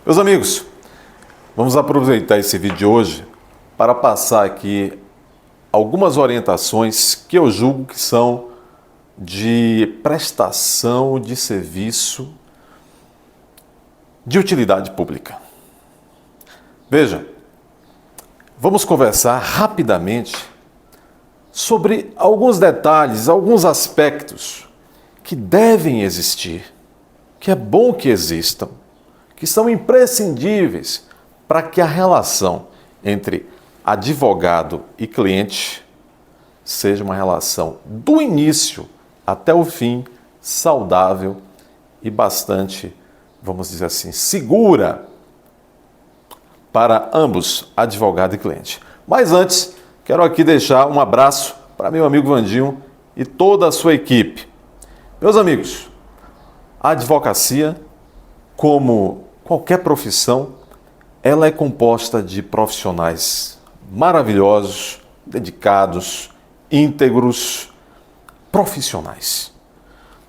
Meus amigos, vamos aproveitar esse vídeo de hoje para passar aqui algumas orientações que eu julgo que são de prestação de serviço de utilidade pública. Veja, vamos conversar rapidamente sobre alguns detalhes, alguns aspectos que devem existir, que é bom que existam, que são imprescindíveis para que a relação entre advogado e cliente seja uma relação do início até o fim saudável e bastante, vamos dizer assim, segura para ambos, advogado e cliente. Mas antes, quero aqui deixar um abraço para meu amigo Vandinho e toda a sua equipe. Meus amigos, a advocacia, como qualquer profissão, ela é composta de profissionais maravilhosos, dedicados, íntegros, profissionais.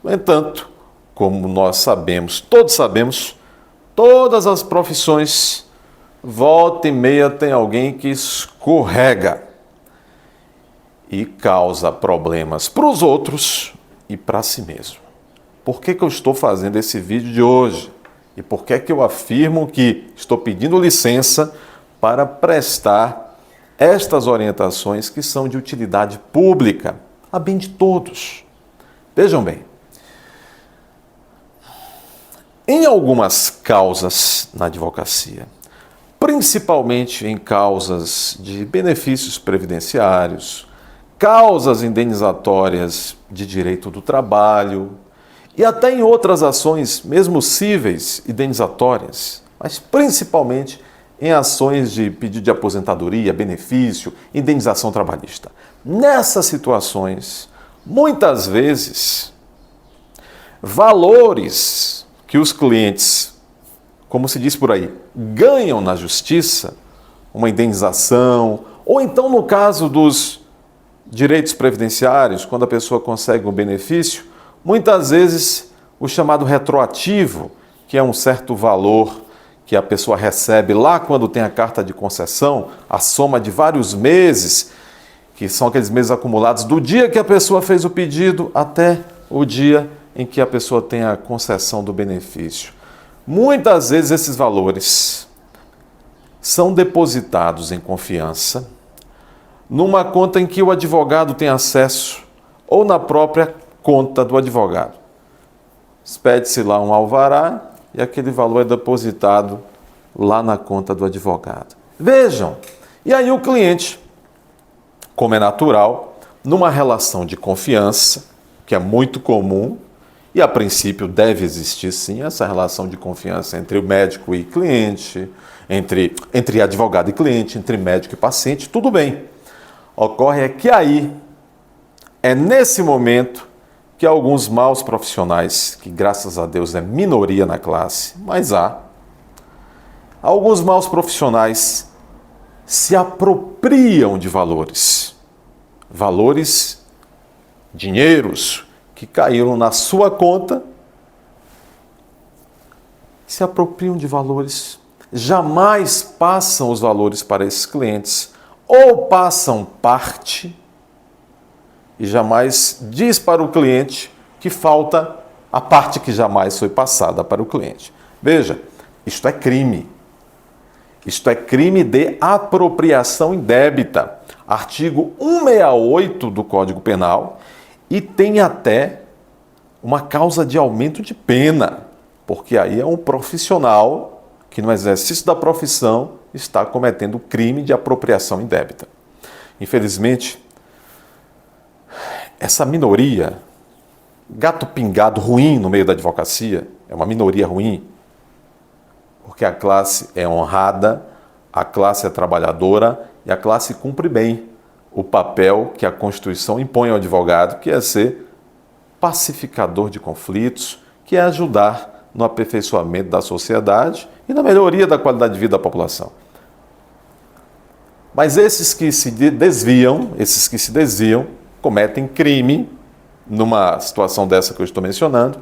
No entanto, como nós sabemos, todas as profissões, volta e meia tem alguém que escorrega e causa problemas para os outros e para si mesmo. Por que eu estou fazendo esse vídeo de hoje? E por que eu afirmo que estou pedindo licença para prestar estas orientações que são de utilidade pública, a bem de todos? Vejam bem, em algumas causas na advocacia, principalmente em causas de benefícios previdenciários, causas indenizatórias de direito do trabalho, e até em outras ações, mesmo cíveis, indenizatórias, mas principalmente em ações de pedido de aposentadoria, benefício, indenização trabalhista. Nessas situações, muitas vezes, valores que os clientes, como se diz por aí, ganham na justiça, uma indenização, ou então no caso dos direitos previdenciários, quando a pessoa consegue um benefício, muitas vezes, o chamado retroativo, que é um certo valor que a pessoa recebe lá quando tem a carta de concessão, a soma de vários meses, que são aqueles meses acumulados do dia que a pessoa fez o pedido até o dia em que a pessoa tem a concessão do benefício. Muitas vezes esses valores são depositados em confiança numa conta em que o advogado tem acesso ou na própria conta do advogado. Pede-se lá um alvará e aquele valor é depositado lá na conta do advogado. Vejam, e aí o cliente, como é natural, numa relação de confiança, que é muito comum, e a princípio deve existir sim essa relação de confiança entre o médico e cliente, entre advogado e cliente, entre médico e paciente, tudo bem. Ocorre é que aí, é nesse momento que alguns maus profissionais, que graças a Deus é minoria na classe, mas há, alguns maus profissionais se apropriam de valores, dinheiros que caíram na sua conta, se apropriam de valores, jamais passam os valores para esses clientes, ou passam parte, e jamais diz para o cliente que falta a parte que jamais foi passada para o cliente. Veja, isto é crime. Isto é crime de apropriação indébita. Artigo 168 do Código Penal, e tem até uma causa de aumento de pena, porque aí é um profissional que no exercício da profissão está cometendo crime de apropriação indébita. Infelizmente, essa minoria, gato pingado ruim no meio da advocacia, é uma minoria ruim, porque a classe é honrada, a classe é trabalhadora e a classe cumpre bem o papel que a Constituição impõe ao advogado, que é ser pacificador de conflitos, que é ajudar no aperfeiçoamento da sociedade e na melhoria da qualidade de vida da população. Mas esses que se desviam, cometem crime numa situação dessa que eu estou mencionando.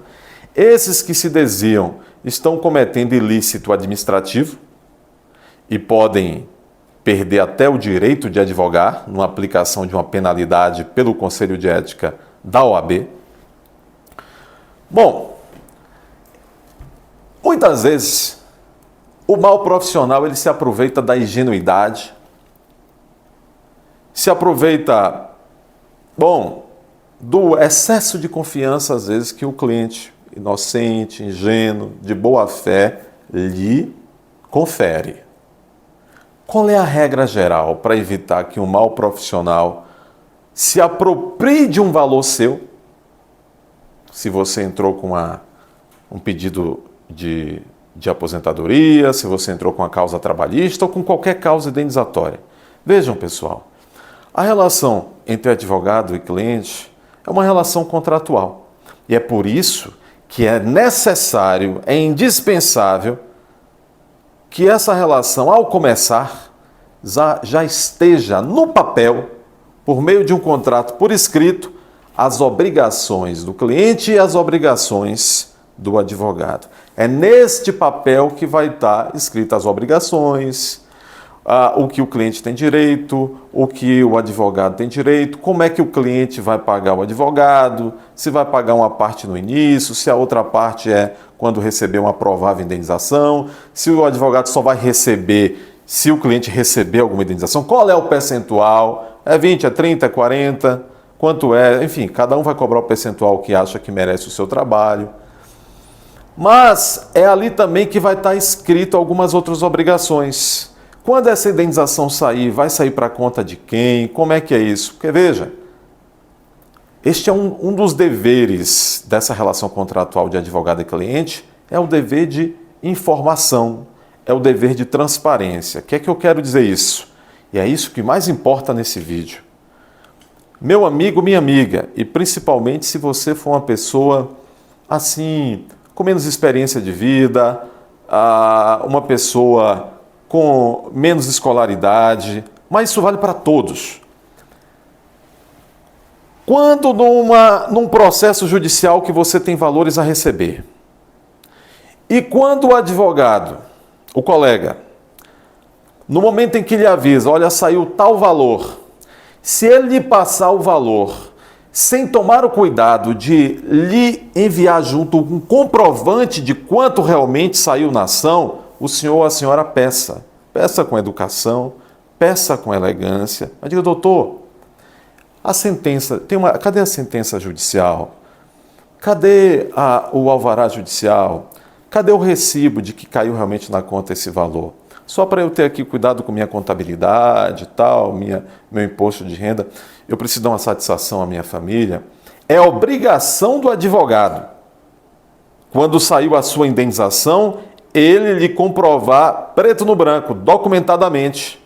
Esses que se desviam estão cometendo ilícito administrativo e podem perder até o direito de advogar numa aplicação de uma penalidade pelo Conselho de Ética da OAB. Bom, muitas vezes o mau profissional ele se aproveita da ingenuidade, se aproveita, do excesso de confiança, às vezes, que o cliente inocente, ingênuo, de boa fé, lhe confere. Qual é a regra geral para evitar que um mau profissional se aproprie de um valor seu? Se você entrou com um pedido de aposentadoria, se você entrou com a causa trabalhista ou com qualquer causa indenizatória. Vejam, pessoal, a relação entre advogado e cliente é uma relação contratual. E é por isso que é necessário, é indispensável que essa relação, ao começar, já esteja no papel, por meio de um contrato por escrito, as obrigações do cliente e as obrigações do advogado. É neste papel que vai estar escritas as obrigações, o que o cliente tem direito, o que o advogado tem direito, como é que o cliente vai pagar o advogado, se vai pagar uma parte no início, se a outra parte é quando receber uma provável indenização, se o advogado só vai receber se o cliente receber alguma indenização, qual é o percentual, é 20, é 30, é 40, quanto é, enfim, cada um vai cobrar o percentual que acha que merece o seu trabalho. Mas é ali também que vai estar escrito algumas outras obrigações. Quando essa indenização sair, vai sair para a conta de quem? Como é que é isso? Porque veja, este é um dos deveres dessa relação contratual de advogado e cliente, é o dever de informação, é o dever de transparência. O que é que eu quero dizer isso? E é isso que mais importa nesse vídeo. Meu amigo, minha amiga, e principalmente se você for uma pessoa assim, com menos experiência de vida, uma pessoa com menos escolaridade, mas isso vale para todos. Quando num processo judicial que você tem valores a receber, e quando o advogado, o colega, no momento em que lhe avisa, olha, saiu tal valor, se ele lhe passar o valor sem tomar o cuidado de lhe enviar junto um comprovante de quanto realmente saiu na ação, o senhor ou a senhora peça. Peça com educação, peça com elegância. Mas diga, doutor, a sentença, cadê a sentença judicial? Cadê o alvará judicial? Cadê o recibo de que caiu realmente na conta esse valor? Só para eu ter aqui cuidado com minha contabilidade e tal, meu imposto de renda, eu preciso dar uma satisfação à minha família. É obrigação do advogado, quando saiu a sua indenização, ele lhe comprovar preto no branco, documentalmente,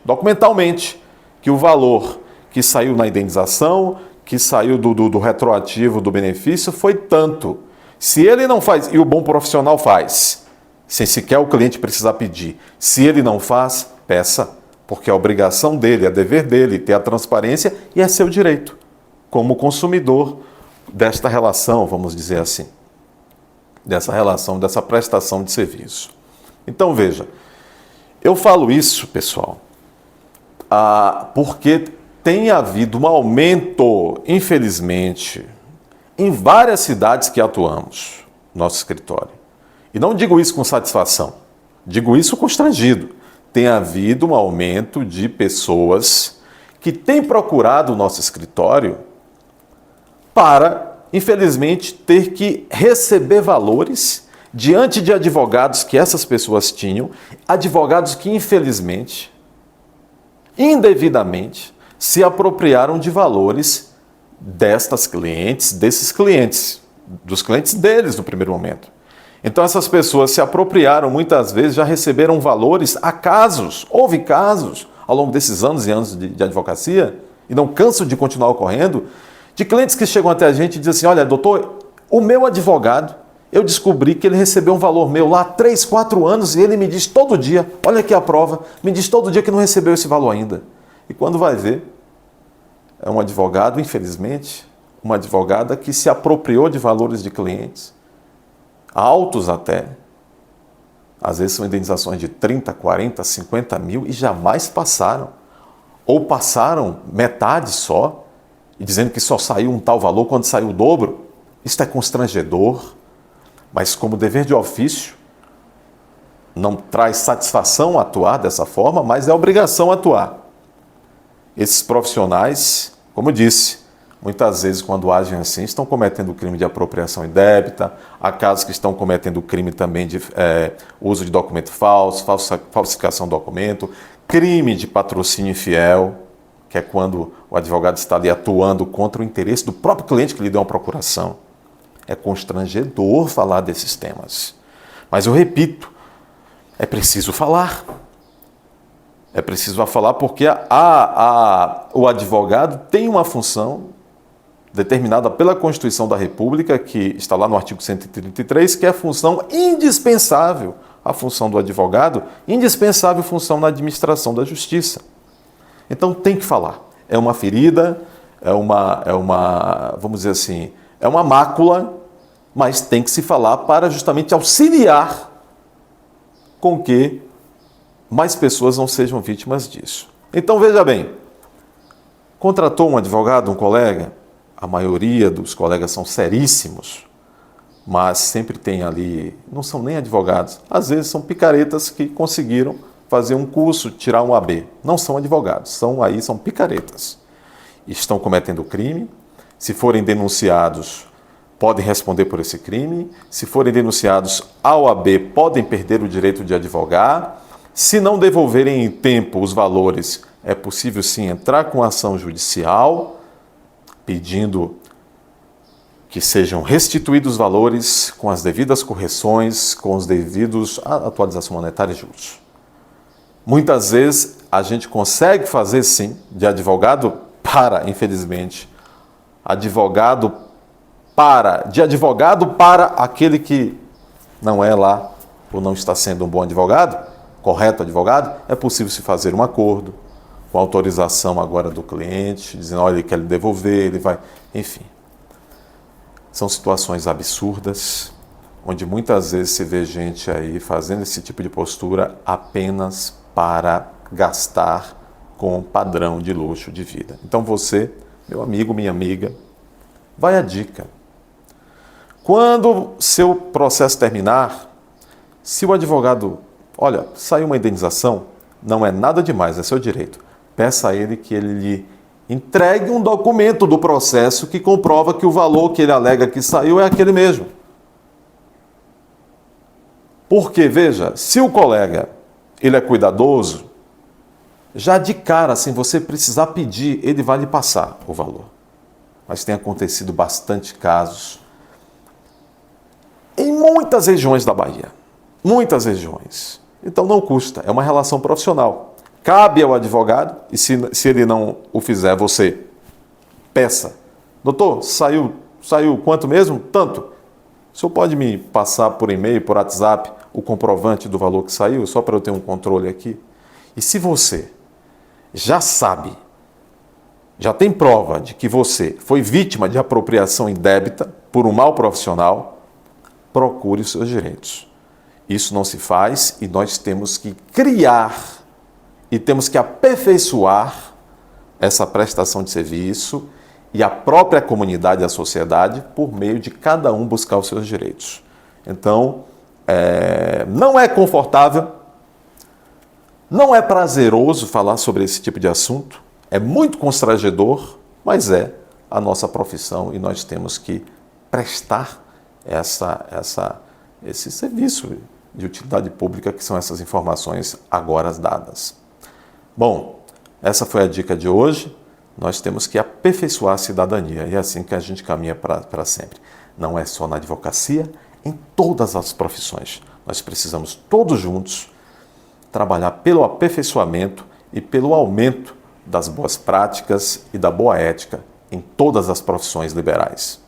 que o valor que saiu na indenização, que saiu do retroativo do benefício foi tanto. Se ele não faz, e o bom profissional faz, sem sequer o cliente precisar pedir. Se ele não faz, peça, porque é obrigação dele, é dever dele ter a transparência e é seu direito, como consumidor desta relação, vamos dizer assim, dessa relação, dessa prestação de serviço. Então veja, eu falo isso, pessoal, porque tem havido um aumento, infelizmente, em várias cidades que atuamos, nosso escritório. E não digo isso com satisfação, digo isso constrangido. Tem havido um aumento de pessoas que têm procurado o nosso escritório para, infelizmente, ter que receber valores diante de advogados que essas pessoas tinham, advogados que, infelizmente, indevidamente, se apropriaram de valores destas clientes, desses clientes, dos clientes deles no primeiro momento. Então essas pessoas se apropriaram, muitas vezes já receberam valores a casos, houve casos ao longo desses anos e anos de advocacia, e não cansam de continuar ocorrendo, de clientes que chegam até a gente e dizem assim, olha, doutor, o meu advogado, eu descobri que ele recebeu um valor meu lá há 3, 4 anos e ele me diz todo dia, olha aqui a prova, me diz todo dia que não recebeu esse valor ainda. E quando vai ver, é um advogado, infelizmente, uma advogada que se apropriou de valores de clientes, altos até, Às vezes são indenizações de 30, 40, 50 mil e jamais passaram. Ou passaram metade só, e dizendo que só saiu um tal valor quando saiu o dobro. Isso é constrangedor, mas como dever de ofício, não traz satisfação atuar dessa forma, mas é obrigação atuar. Esses profissionais, como eu disse, muitas vezes quando agem assim, estão cometendo crime de apropriação indébita, há casos que estão cometendo crime também de uso de documento falso, falsificação de documento, crime de patrocínio infiel, que é quando o advogado está ali atuando contra o interesse do próprio cliente que lhe deu uma procuração. É constrangedor falar desses temas. Mas eu repito, é preciso falar. É preciso falar porque o advogado tem uma função determinada pela Constituição da República, que está lá no artigo 133, que é a função indispensável, a função do advogado, indispensável função na administração da justiça. Então tem que falar. É uma ferida, vamos dizer assim, é uma mácula, mas tem que se falar para justamente auxiliar com que mais pessoas não sejam vítimas disso. Então veja bem, contratou um advogado, um colega, a maioria dos colegas são seríssimos, mas sempre tem ali, não são nem advogados, às vezes são picaretas que conseguiram fazer um curso, tirar um AB. Não são advogados, são picaretas. Estão cometendo crime, se forem denunciados, podem responder por esse crime, se forem denunciados ao AB, podem perder o direito de advogar, se não devolverem em tempo os valores, é possível sim entrar com ação judicial, pedindo que sejam restituídos os valores com as devidas correções, com os devidos atualização monetária e juros. Muitas vezes a gente consegue fazer sim, de advogado para, infelizmente, de advogado para aquele que não é lá ou não está sendo um bom advogado, correto advogado, é possível se fazer um acordo com autorização agora do cliente, dizendo, olha, ele quer lhe devolver, ele vai... Enfim, são situações absurdas, onde muitas vezes se vê gente aí fazendo esse tipo de postura apenas para gastar com um padrão de luxo de vida. Então você, meu amigo, minha amiga, vai a dica. Quando seu processo terminar, se o advogado, olha, saiu uma indenização, não é nada demais, é seu direito. Peça a ele que ele lhe entregue um documento do processo que comprova que o valor que ele alega que saiu é aquele mesmo. Porque, veja, se o colega ele é cuidadoso, já de cara, sem você precisar pedir, ele vai lhe passar o valor. Mas tem acontecido bastante casos em muitas regiões da Bahia. Muitas regiões. Então não custa, é uma relação profissional. Cabe ao advogado, e se ele não o fizer, você peça. Doutor, saiu quanto mesmo? Tanto. O senhor pode me passar por e-mail, por WhatsApp, o comprovante do valor que saiu, só para eu ter um controle aqui? E se você já sabe, já tem prova de que você foi vítima de apropriação indébita por um mau profissional, procure os seus direitos. Isso não se faz e nós temos que criar e temos que aperfeiçoar essa prestação de serviço e a própria comunidade e a sociedade por meio de cada um buscar os seus direitos. Então, não é confortável, não é prazeroso falar sobre esse tipo de assunto, é muito constrangedor, mas é a nossa profissão e nós temos que prestar esse serviço de utilidade pública, que são essas informações agora dadas. Bom, essa foi a dica de hoje. Nós temos que aperfeiçoar a cidadania e é assim que a gente caminha para sempre. Não é só na advocacia, em todas as profissões. Nós precisamos todos juntos trabalhar pelo aperfeiçoamento e pelo aumento das boas práticas e da boa ética em todas as profissões liberais.